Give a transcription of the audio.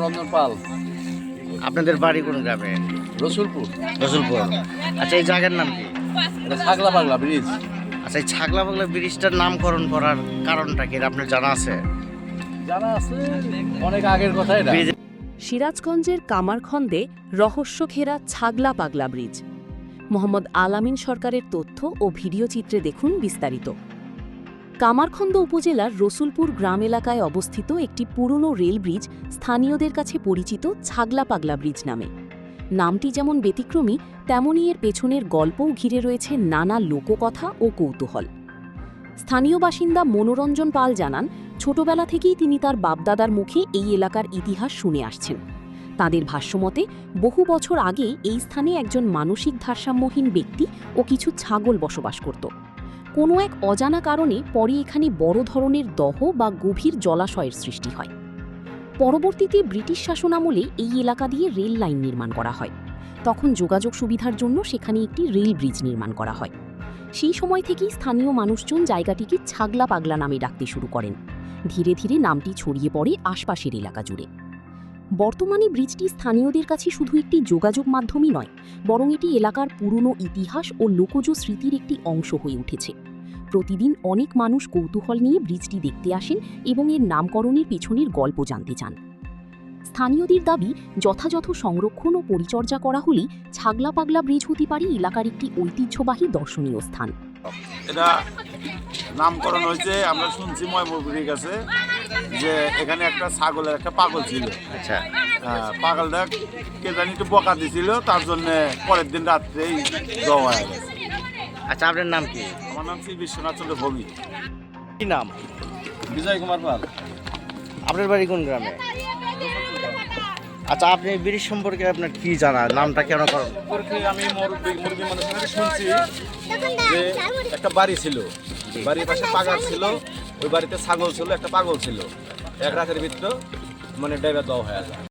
মনোরঞ্জন পাল। আপনাদের বাড়ি কোন গ্রামে? রসুলপুর। রসুলপুর। আচ্ছা, এই জায়গার নাম কি? এটা ছাগলা পাগলা ব্রিজ। আচ্ছা, এই ছাগলা পাগলা ব্রিজটার নামকরণ করার কারণটা কি আপনার জানা আছে? জানা আছে, অনেক আগের কথা এটা। সিরাজগঞ্জের কামারখন্দে রহস্য ঘেরা ছাগলা পাগলা ব্রিজ। মোহাম্মদ আলামিন সরকারের তথ্য ও ভিডিও চিত্রে দেখুন বিস্তারিত। কামারখন্দ উপজেলার রসুলপুর গ্রাম এলাকায় অবস্থিত একটি পুরনো রেল ব্রিজ স্থানীয়দের কাছে পরিচিত ছাগলা পাগলা ব্রিজ নামে। নামটি যেমন ব্যতিক্রমী, তেমনই এর পেছনের গল্পও ঘিরে রয়েছে নানা লোককথা ও কৌতূহল। স্থানীয় বাসিন্দা মনোরঞ্জন পাল জানান, ছোটবেলা থেকেই তিনি তার বাপদাদার মুখে এই এলাকার ইতিহাস শুনে আসছেন। তাদের ভাষ্যমতে বহু বছর আগে এই স্থানে একজন মানসিক ভারসাম্যহীন ব্যক্তি ও কিছু ছাগল বসবাস করত। কোনো এক অজানা কারণে পরে এখানে বড় ধরনের দহ বা গভীর জলাশয়ের সৃষ্টি হয়। পরবর্তীতে ব্রিটিশ শাসনামলে এই এলাকা দিয়ে রেল লাইন নির্মাণ করা হয়। তখন যোগাযোগ সুবিধার জন্য সেখানে একটি রেল ব্রিজ নির্মাণ করা হয়। সেই সময় থেকেই স্থানীয় মানুষজন জায়গাটিকে ছাগলা পাগলা নামে ডাকতে শুরু করেন। ধীরে ধীরে নামটি ছড়িয়ে পড়ে আশপাশের এলাকা জুড়ে। বর্তমানে ব্রিজটি স্থানীয়দের কাছে শুধু একটি যোগাযোগ মাধ্যমই নয়, বরং এটি এলাকার পুরনো ইতিহাস ও লোকজ স্মৃতির একটি অংশ হয়ে উঠেছে। প্রতিদিন অনেক মানুষ কৌতূহল নিয়ে ব্রিজটি দেখতে আসেন এবং এর নামকরণের পেছনের গল্প জানতে চান। স্থানীয়দের দাবি, যথাযথ সংরক্ষণ ও পরিচর্যা করা হলে ছাগলা পাগলা ব্রিজ হতে পারে এলাকার একটি ঐতিহ্যবাহী দর্শনীয় স্থান। এটা নামকরণ হয়েছে, আমরা শুনছি ময়মনপুরের কাছে যে এখানে একটা ছাগলের একটা পাগল ছিল। আচ্ছা, পাগলটা কে জানি একটু বকা দিছিল, তার জন্য পরের দিন রাত্রেই দেওয়া হয়ে গেছে। আচ্ছা, আপনার নাম কি? আমার নাম শ্রী বিশ্বনাথ চন্দ্র ভৌমিক। কি নাম? বিজয় কুমার পাল। আপনার বাড়ি কোন গ্রামে? আচ্ছা, আপনি এই ব্রিজ সম্পর্কে আপনার কি জানা, নামটা কেন করেন? আমি মুরব্বী মানুষের শুনছি যে একটা বাড়ি ছিল, বাড়ির পাশে পাগার ছিল, ওই বাড়িতে ছাগল ছিল, একটা পাগল ছিল। এক রাতের ভিতর মানে ড্রাইভার দেওয়া হয়ে যায়।